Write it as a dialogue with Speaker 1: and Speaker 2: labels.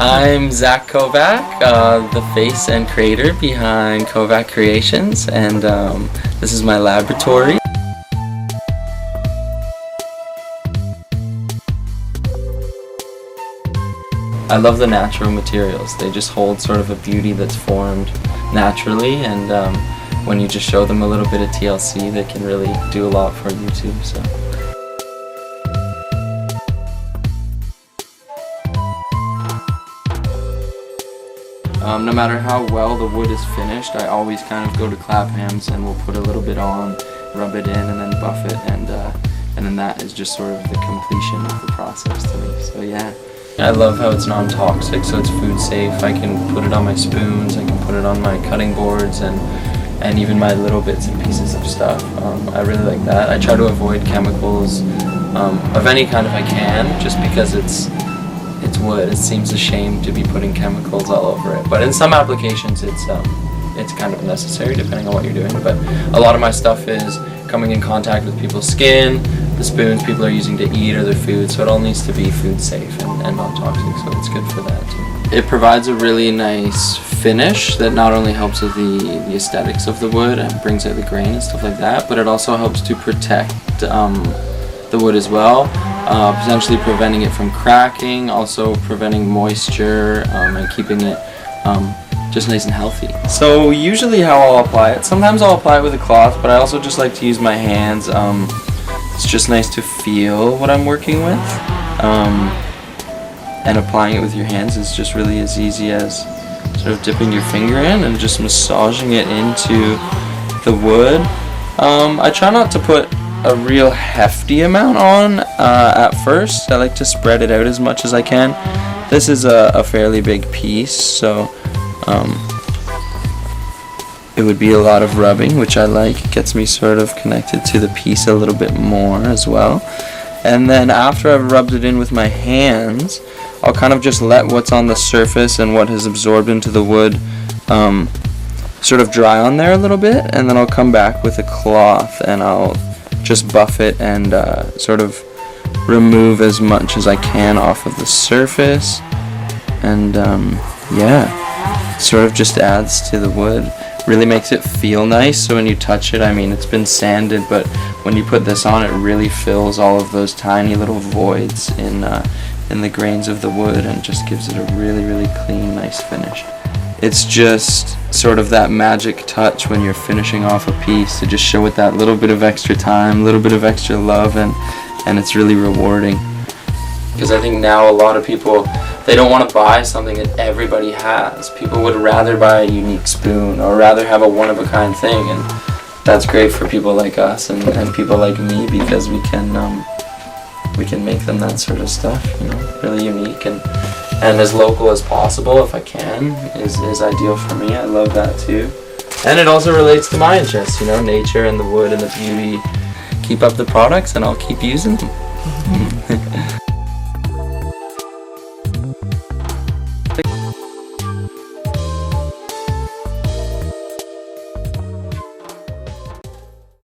Speaker 1: I'm Zach Kovac, the face and creator behind Kovac Creations, and this is my laboratory. I love the natural materials. They just hold sort of a beauty that's formed naturally, and when you just show them a little bit of TLC, they can really do a lot for you too. So. No matter how well the wood is finished, I always kind of go to Clapham's and we'll put a little bit on, rub it in, and then buff it, and then that is just sort of the completion of the process to me. So yeah. I love how it's non-toxic, so it's food safe. I can put it on my spoons, I can put it on my cutting boards, and even my little bits and pieces of stuff. I really like that. I try to avoid chemicals of any kind if I can, just because it's wood. It seems a shame to be putting chemicals all over it, but in some applications it's kind of necessary depending on what you're doing. But a lot of my stuff is coming in contact with people's skin, the spoons people are using to eat or their food, so it all needs to be food safe and non-toxic, so it's good for that too. It provides a really nice finish that not only helps with the aesthetics of the wood and brings out the grain and stuff like that, but it also helps to protect the wood as well, potentially preventing it from cracking, also preventing moisture, and keeping it just nice and healthy. So usually how I'll apply it, sometimes I'll apply it with a cloth, but I also just like to use my hands. It's just nice to feel what I'm working with, and applying it with your hands is just really as easy as sort of dipping your finger in and just massaging it into the wood. I try not to put a real hefty amount on at first. I like to spread it out as much as I can. This is a fairly big piece, so it would be a lot of rubbing, which I like. It gets me sort of connected to the piece a little bit more as well. And then after I've rubbed it in with my hands, I'll kind of just let what's on the surface and what has absorbed into the wood sort of dry on there a little bit, and then I'll come back with a cloth and I'll just buff it and sort of remove as much as I can off of the surface, and yeah, it sort of just adds to the wood, really makes it feel nice. So when you touch it, I mean, it's been sanded, but when you put this on, it really fills all of those tiny little voids in the grains of the wood and just gives it a really, really clean, nice finish. It's just sort of that magic touch when you're finishing off a piece to just show it that little bit of extra time, a little bit of extra love, and it's really rewarding. Because I think now a lot of people, they don't want to buy something that everybody has. People would rather buy a unique spoon or rather have a one-of-a-kind thing, and that's great for people like us and people like me, because we can make them that sort of stuff, you know, really unique and as local as possible if I can is ideal for me. I love that too. And it also relates to my interests, you know, nature and the wood and the beauty. Keep up the products and I'll keep using them.